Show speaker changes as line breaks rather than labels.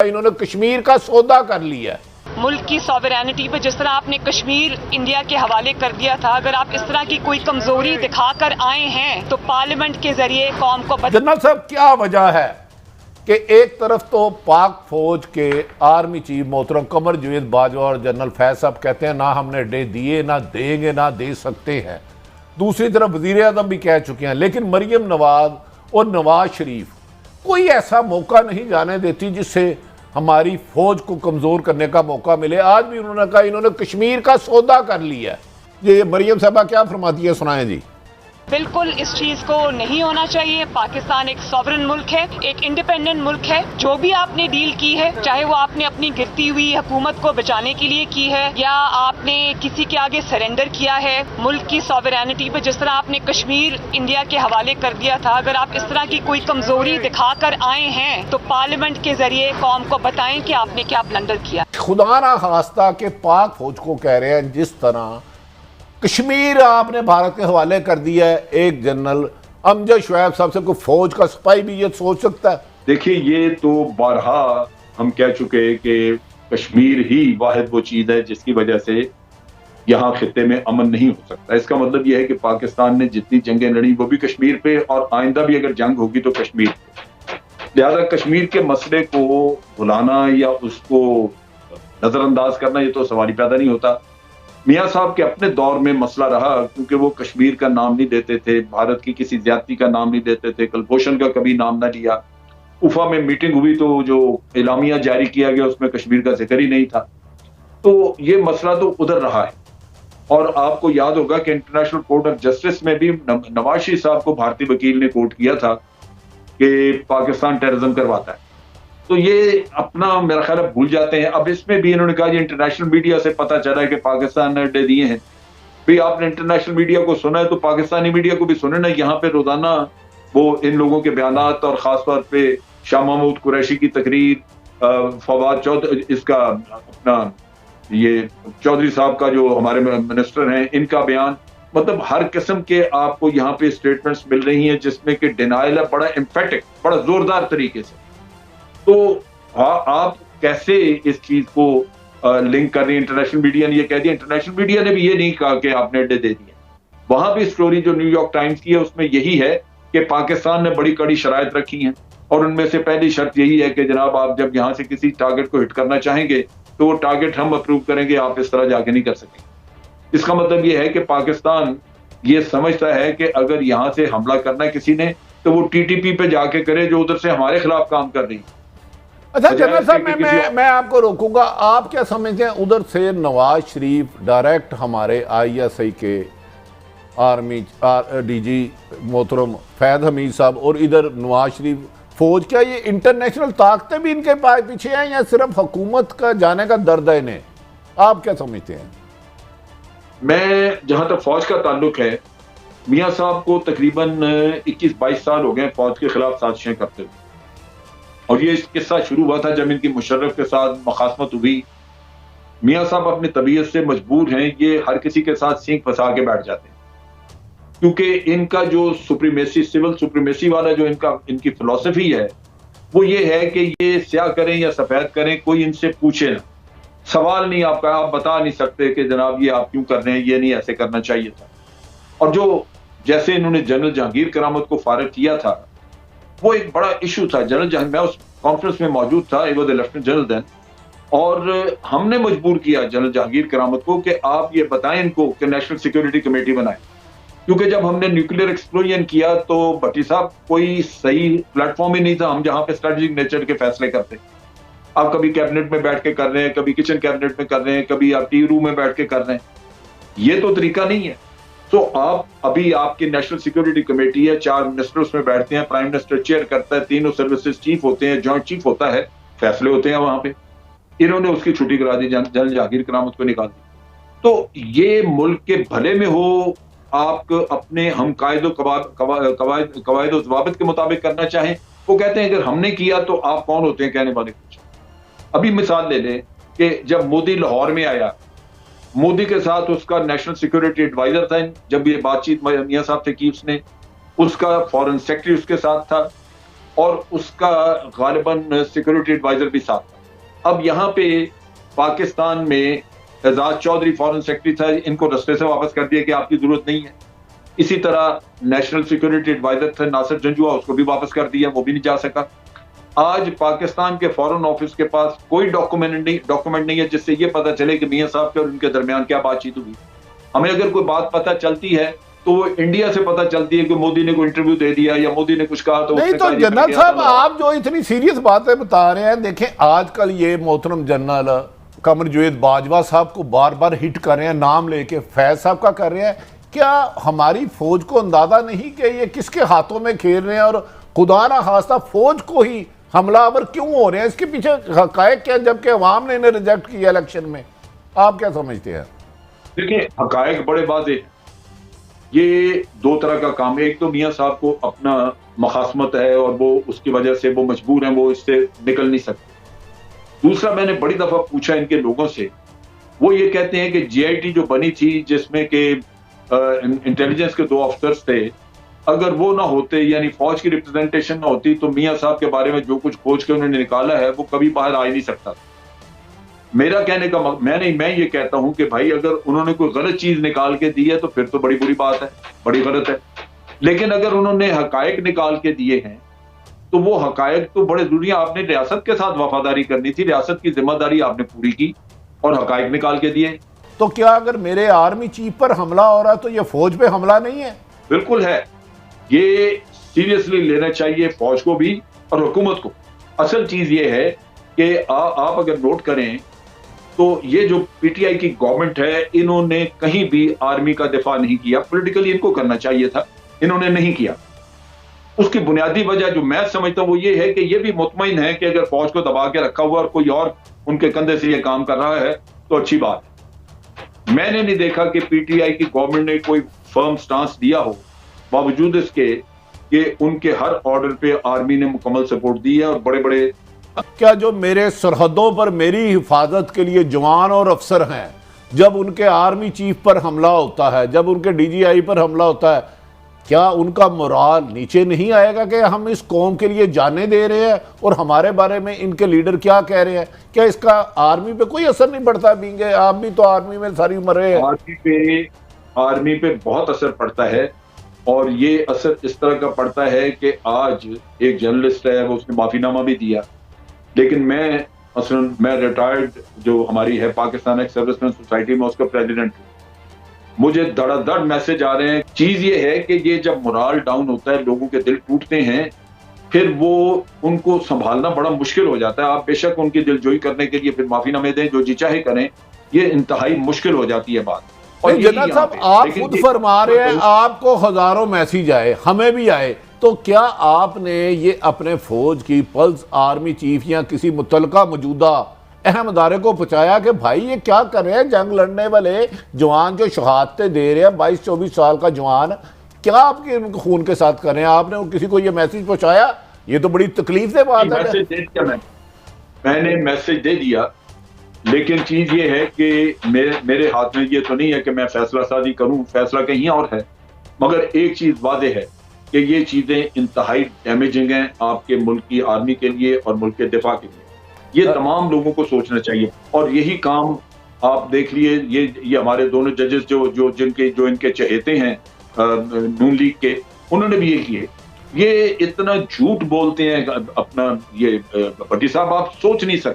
इन्होंने कश्मीर का सौदा कर लिया।
मुल्क की सॉवरेनिटी पे जिस तरह आपने कश्मीर इंडिया के हवाले कर दिया था, अगर आप इस तरह की कोई कमजोरी दिखाकर आए हैं तो पार्लियामेंट के जरिए कौम को
जनरल साहब, क्या वजह है कि एक तरफ तो पाक फौज के आर्मी चीफ मोहतरम कमर जावेद बाजवा और जनरल फैज साहब कहते हैं ना हमने अड्डे दिए, ना देंगे, ना दे सकते हैं। दूसरी तरफ वजीर आज़म भी कह चुके हैं, लेकिन मरियम नवाज और नवाज शरीफ कोई ऐसा मौका नहीं जाने देती जिससे हमारी फौज को कमजोर करने का मौका मिले। आज भी उन्होंने कहा इन्होंने कश्मीर का सौदा कर लिया। ये मरियम साहबा क्या फरमाती है, सुनाएं जी।
बिल्कुल इस चीज को नहीं होना चाहिए। पाकिस्तान एक सॉवरन मुल्क है, एक इंडिपेंडेंट मुल्क है। जो भी आपने डील की है, चाहे वो आपने अपनी गिरती हुई हुकूमत को बचाने के लिए की है या आपने किसी के आगे सरेंडर किया है, मुल्क की सॉवरेनिटी पे जिस तरह आपने कश्मीर इंडिया के हवाले कर दिया था, अगर आप इस तरह की कोई कमजोरी दिखाकर आए हैं तो पार्लियामेंट के जरिए कौम को बताएं कि आपने क्या ब्लंडर किया।
खुदा ना खास्ता के पाक फौज को कह रहे हैं जिस तरह कश्मीर आपने भारत के हवाले कर दिया है। एक जनरल अमजद शुएब साहब से कोई फौज का सिपाही भी ये सोच सकता है?
देखिए, ये तो बारहा हम कह चुके हैं कि कश्मीर ही वाहिद वो चीज है जिसकी वजह से यहाँ खित्ते में अमन नहीं हो सकता। इसका मतलब यह है कि पाकिस्तान ने जितनी जंगें लड़ी वो भी कश्मीर पे, और आइंदा भी अगर जंग होगी तो कश्मीर पे। लिहाजा कश्मीर के मसले को भुलाना या उसको नजरअंदाज करना ये तो सवाल ही पैदा नहीं होता। मियाँ साहब के अपने दौर में मसला रहा, क्योंकि वो कश्मीर का नाम नहीं देते थे, भारत की किसी ज्यादती का नाम नहीं देते थे, कलभूषण का कभी नाम ना लिया। उफा में मीटिंग हुई तो जो एलामिया जारी किया गया उसमें कश्मीर का जिक्र ही नहीं था। तो ये मसला तो उधर रहा है। और आपको याद होगा कि इंटरनेशनल कोर्ट ऑफ जस्टिस में भी नवाज शरीफ साहब को भारतीय वकील ने कोर्ट किया था कि पाकिस्तान टेररिज्म करवाता है। तो ये अपना मेरा ख्याल है भूल जाते हैं। अब इसमें भी इन्होंने कहा इंटरनेशनल मीडिया से पता चला है कि पाकिस्तान ने अड्डे दिए हैं। भाई आपने इंटरनेशनल मीडिया को सुना है तो पाकिस्तानी मीडिया को भी सुने ना। यहाँ पे रोजाना वो इन लोगों के बयानात और खासतौर पे शाह महमूद कुरैशी की तकरीर, फवाद चौधरी, इसका अपना ये चौधरी साहब का जो हमारे मिनिस्टर हैं, इनका बयान, मतलब हर किस्म के आपको यहाँ पे स्टेटमेंट्स मिल रही हैं जिसमें कि डिनाइल है बड़ा एम्फेटिक, बड़ा जोरदार तरीके से। तो आप कैसे इस चीज को लिंक कर रही है? इंटरनेशनल मीडिया ने ये कह दिया। इंटरनेशनल मीडिया ने भी ये नहीं कहा कि आपने अड्डे दे दिए। वहां भी स्टोरी जो न्यूयॉर्क टाइम्स की है उसमें यही है कि पाकिस्तान ने बड़ी कड़ी शराइत रखी हैं, और उनमें से पहली शर्त यही है कि जनाब आप जब यहां से किसी टारगेट को हिट करना चाहेंगे तो वो टारगेट हम अप्रूव करेंगे, आप इस तरह जाके नहीं कर सकेंगे। इसका मतलब ये है कि पाकिस्तान ये समझता है कि अगर यहां से हमला करना है किसी ने तो वो टीटीपी पे जाके करे जो उधर से हमारे खिलाफ काम कर रही है।
अच्छा जनरल साहब, मैं आपको रोकूंगा। आप क्या समझते हैं उधर से नवाज शरीफ डायरेक्ट हमारे ISI के आर्मी DG मोहतरम फैद हमीद साहब और इधर नवाज शरीफ फौज, क्या ये इंटरनेशनल ताकतें भी इनके पीछे हैं या सिर्फ हुकूमत का जाने का दर्द है इन्हें? आप क्या समझते हैं?
मैं जहां तक फौज का ताल्लुक है, मियाँ साहब को तकरीबन 21-22 साल हो गए फौज के खिलाफ साजिशें करते हुए। और ये किस्सा शुरू हुआ था जब इनकी मुशर्रफ के साथ मुखासमत हुई। मियाँ साहब अपनी तबीयत से मजबूर हैं, ये हर किसी के साथ सींग फंसा के बैठ जाते हैं, क्योंकि इनका जो सुप्रीमेसी, सिविल सुप्रीमेसी वाला जो इनकी फिलॉसफी है वो ये है कि ये स्याह करें या सफेद करें, कोई इनसे पूछे ना, सवाल नहीं आपका, आप बता नहीं सकते कि जनाब ये आप क्यों कर रहे हैं, ये नहीं ऐसे करना चाहिए था। और जो जैसे इन्होंने जनरल जहांगीर करामत को फारिग किया था वो एक बड़ा इशू था। जनरल जहांगीर, मैं उस कॉन्फ्रेंस में मौजूद था, he was the lieutenant general then, और हमने मजबूर किया जनरल जहांगीर करामत को कि आप ये बताएं इनको कि नेशनल सिक्योरिटी कमेटी बनाएं, क्योंकि जब हमने न्यूक्लियर एक्सप्लोजन किया तो भट्टी साहब कोई सही प्लेटफॉर्म ही नहीं था हम जहां पे स्ट्रेटेजिक नेचर के फैसले करते। आप कभी कैबिनेट में बैठ के कर रहे हैं, कभी किचन कैबिनेट में कर रहे हैं, कभी आप टी रूम में बैठ के कर रहे हैं, ये तो तरीका नहीं है। तो आप अभी आपकी नेशनल सिक्योरिटी कमेटी है, 4 मिनिस्टर उसमें बैठते हैं, प्राइम मिनिस्टर चेयर करता है, तीनों सर्विसेज चीफ होते हैं, जॉइंट चीफ होता है, फैसले होते हैं वहां पे। इन्होंने उसकी छुट्टी करा दी, जनरल जहांगीर करामत को निकाल दी। तो ये मुल्क के भले में हो, आप अपने हम कवायद जवाबित के मुताबिक करना चाहें, वो कहते हैं अगर हमने किया तो आप कौन होते हैं कहने वाले कुछ। अभी मिसाल ले लें कि जब मोदी लाहौर में आया, मोदी के साथ उसका नेशनल सिक्योरिटी एडवाइजर था, जब ये बातचीत मियां साहब से की उसने, उसका फॉरेन सेक्रेटरी उसके साथ था, और उसका गालिबन सिक्योरिटी एडवाइजर भी साथ था। अब यहाँ पे पाकिस्तान में एजाज चौधरी फॉरेन सेक्रेटरी था, इनको रस्ते से वापस कर दिया कि आपकी जरूरत नहीं है। इसी तरह नेशनल सिक्योरिटी एडवाइजर थे नासिर जंजुआ, उसको भी वापस कर दिया, वो भी नहीं जा सका। आज पाकिस्तान के फॉरेन ऑफिस के पास कोई डॉक्यूमेंट नहीं है जिससे ये पता चले कि मियां साहब के और उनके दरमियान क्या बातचीत हुई। हमें अगर कोई बात पता चलती है तो वो इंडिया से पता चलती है कि मोदी ने कोई इंटरव्यू दे दिया या मोदी ने कुछ कहा तो
नहीं। तो जनरल साहब, आप जो इतनी सीरियस बातें बता रहे हैं, देखें आजकल ये मोहतरम जनरल कमर जावेद बाजवा साहब को बार बार हिट कर रहे हैं, नाम लेके फैज साहब का कर रहे हैं। क्या हमारी फौज को अंदाजा नहीं कि ये किसके हाथों में खेल रहे हैं और खुदा ना खास्ता फौज को ही हमलावर क्यों हो रहे हैं? इसके पीछे हकायक क्या, जबकि अवाम ने इन्हें रिजेक्ट किया इलेक्शन में? आप क्या समझते हैं?
देखिए, हकायक बड़े वाज़ेह हैं। ये दो तरह का काम है। एक तो मियां साहब को अपना मखासमत है और वो उसकी वजह से वो मजबूर हैं, वो इससे निकल नहीं सकते। दूसरा, मैंने बड़ी दफा पूछा इनके लोगों से, वो ये कहते हैं कि GIT जो बनी थी जिसमें कि इंटेलिजेंस के 2 अफसर्स थे, अगर वो ना होते यानी फौज की रिप्रेजेंटेशन ना होती तो मियां साहब के बारे में जो कुछ खोज के उन्होंने निकाला है वो कभी बाहर आ ही नहीं सकता। मेरा कहने का मैं ये कहता हूं कि भाई अगर उन्होंने कोई गलत चीज निकाल के दी है तो फिर तो बड़ी बुरी बात है, बड़ी गलत है। लेकिन अगर उन्होंने हकायक निकाल के दिए हैं तो वो हकायक तो बड़े जरूरी है। आपने रियासत के साथ वफादारी करनी थी, रियासत की जिम्मेदारी आपने पूरी की और हकायक निकाल के दिए।
तो क्या अगर मेरे आर्मी चीफ पर हमला हो रहा तो ये फौज पे हमला नहीं है? बिल्कुल
है। ये सीरियसली लेना चाहिए फौज को भी और हुकूमत को। असल चीज ये है कि आप अगर नोट करें तो ये जो PTI की गवर्नमेंट है, इन्होंने कहीं भी आर्मी का दिफा नहीं किया। पॉलिटिकली इनको करना चाहिए था, इन्होंने नहीं किया। उसकी बुनियादी वजह जो मैं समझता हूं वो ये है कि ये भी मुतमईन है कि अगर फौज को दबा के रखा हुआ और कोई और उनके कंधे से ये काम कर रहा है तो अच्छी बात है। मैंने नहीं देखा कि PTI की गवर्नमेंट ने कोई फर्म स्टांस दिया हो, बावजूद इसके कि उनके हर ऑर्डर पे आर्मी ने मुकम्मल सपोर्ट दी है। और बड़े बड़े
क्या जो मेरे सरहदों पर मेरी हिफाजत के लिए जवान और अफसर हैं, जब उनके आर्मी चीफ पर हमला होता है, जब उनके DGI पर हमला होता है, क्या उनका मोराल नीचे नहीं आएगा कि हम इस कौम के लिए जाने दे रहे हैं और हमारे बारे में इनके लीडर क्या कह रहे हैं? क्या इसका आर्मी पे कोई असर नहीं पड़ता? बींगे आप भी तो आर्मी में सारी उम्र रहे हैं।
आर्मी पे बहुत असर पड़ता है और ये असर इस तरह का पड़ता है कि आज एक जर्नलिस्ट है, वो उसने माफीनामा भी दिया, लेकिन मैं रिटायर्ड जो हमारी है पाकिस्तान एक्स सर्विसमैन सोसाइटी में उसका प्रेसिडेंट हूँ। मुझे धड़ाधड़ मैसेज आ रहे हैं। चीज ये है कि ये जब मोराल डाउन होता है, लोगों के दिल टूटते हैं, फिर वो उनको संभालना बड़ा मुश्किल हो जाता है। आप बेशक उनकी दिलजोई करने के लिए फिर माफीनामे दें, जो जी चाहे करें, ये इंतहाई मुश्किल हो जाती है बात।
और जनरल साहब, आप खुद फरमा रहे हैं आपको हजारों मैसेज आए, हमें भी आए, तो क्या आपने ये अपने फौज की पल्स आर्मी चीफ या किसी मुतलका मौजूदा अहम अदारे को पहुंचाया कि भाई ये क्या कर रहे हैं? जंग लड़ने वाले जवान जो शहादतें दे रहे हैं, 22-24 साल का जवान, क्या आपके खून के साथ कर रहे हैं? आपने किसी को ये मैसेज पहुंचाया? ये तो बड़ी तकलीफ से बात है।
मैंने मैसेज दे दिया, लेकिन चीज ये है कि मेरे हाथ में ये तो नहीं है कि मैं फैसला साजी करूं, फैसला कहीं और है। मगर एक चीज वादे है कि ये चीजें इंतहाई डैमेजिंग हैं आपके मुल्क की आर्मी के लिए और मुल्क के दिफा के लिए। ये तमाम लोगों को सोचना चाहिए। और यही काम आप देख लिए, ये हमारे दोनों जजेस जो इनके चहेते हैं नून लीग के, उन्होंने भी ये किए। ये इतना झूठ बोलते हैं अपना, ये भट्टी साहब आप सोच नहीं सकते।